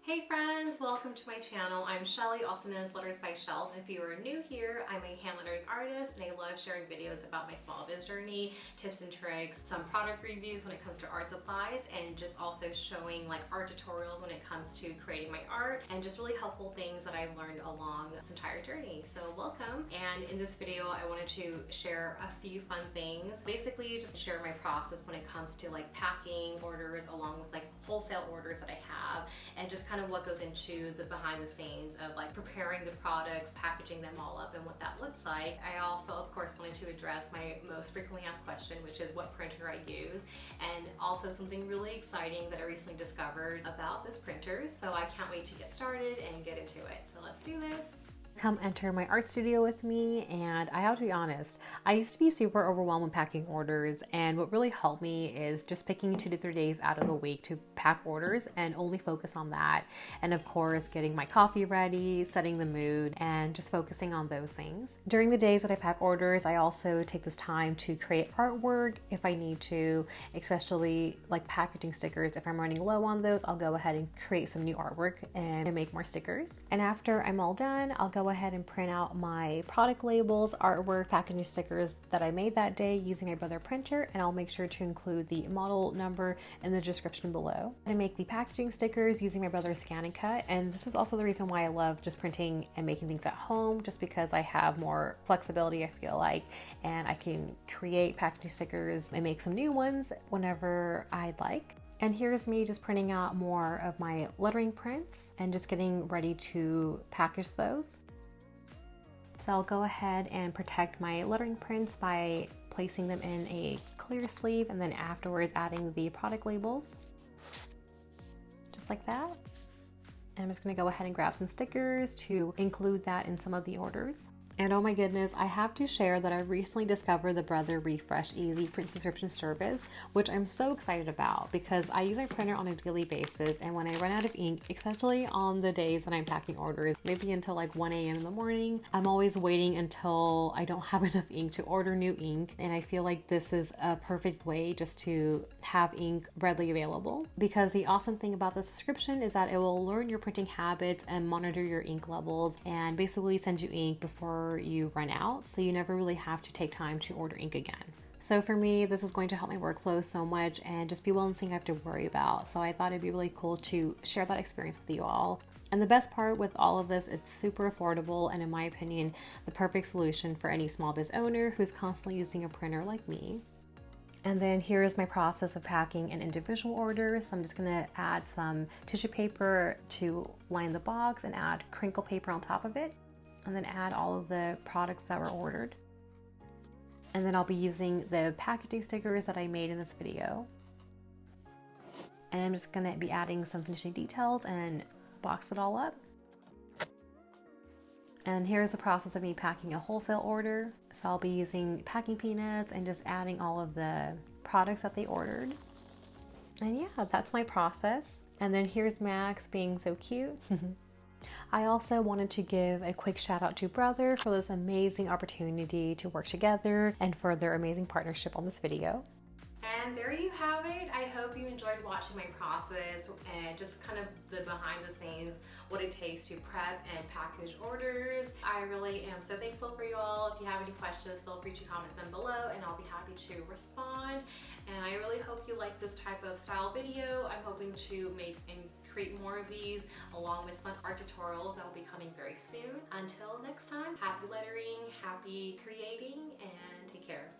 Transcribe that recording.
Hey friends, welcome to my channel. I'm Shelly, also known as Letters by Shells. And if you are new here, I'm a hand lettering artist and I love sharing videos about my small biz journey, tips and tricks, some product reviews when it comes to art supplies, and just also showing like art tutorials when it comes to creating my art and just really helpful things that I've learned along this entire journey. So welcome. And in this video, I wanted to share a few fun things. Basically, just share my process when it comes to like packing orders along with like wholesale orders that I have, and just kind of what goes into the behind the scenes of like preparing the products, packaging them all up, and what that looks like. I also, of course, wanted to address my most frequently asked question, which is what printer I use, and also something really exciting that I recently discovered about this printer. So I can't wait to get started and get into it. So let's do this. Come enter my art studio with me, and I have to be honest, I used to be super overwhelmed when packing orders, and what really helped me is just picking 2 to 3 days out of the week to pack orders and only focus on that. And of course, getting my coffee ready, setting the mood, and just focusing on those things. During the days that I pack orders, I also take this time to create artwork if I need to, especially like packaging stickers. If I'm running low on those, I'll go ahead and create some new artwork and make more stickers. And after I'm all done, I'll go ahead and print out my product labels, artwork, packaging stickers that I made that day using my Brother printer, and I'll make sure to include the model number in the description below. I make the packaging stickers using my Brother's ScanNCut, and this is also the reason why I love just printing and making things at home, just because I have more flexibility, I feel like, and I can create packaging stickers and make some new ones whenever I'd like. And here's me just printing out more of my lettering prints and just getting ready to package those. So I'll go ahead and protect my lettering prints by placing them in a clear sleeve, and then afterwards adding the product labels, just like that. And I'm just gonna go ahead and grab some stickers to include that in some of the orders. And oh my goodness, I have to share that I recently discovered the Brother Refresh Easy print subscription service, which I'm so excited about because I use my printer on a daily basis, and when I run out of ink, especially on the days that I'm packing orders, maybe until like 1 a.m. in the morning, I'm always waiting until I don't have enough ink to order new ink. And I feel like this is a perfect way just to have ink readily available, because the awesome thing about the subscription is that it will learn your printing habits and monitor your ink levels and basically send you ink before you run out, so you never really have to take time to order ink again. So for me, this is going to help my workflow so much and just be one thing I have to worry about. So I thought it'd be really cool to share that experience with you all. And the best part with all of this, it's super affordable and in my opinion, the perfect solution for any small biz owner who's constantly using a printer like me. And then here is my process of packing an individual order. So I'm just gonna add some tissue paper to line the box and add crinkle paper on top of it, and then add all of the products that were ordered. And then I'll be using the packaging stickers that I made in this video. And I'm just gonna be adding some finishing details and box it all up. And here's the process of me packing a wholesale order. So I'll be using packing peanuts and just adding all of the products that they ordered. And yeah, that's my process. And then here's Max being so cute. I also wanted to give a quick shout out to Brother for this amazing opportunity to work together and for their amazing partnership on this video. And there you have it. I hope you enjoyed watching my process and just kind of the behind the scenes, what it takes to prep and package orders. I really am so thankful for you all. If you have any questions, feel free to comment them below and I'll be happy to respond. And I really hope you like this type of style video. I'm hoping to make and create more of these along with fun art tutorials that will be coming very soon. Until next time, happy lettering, happy creating, and take care.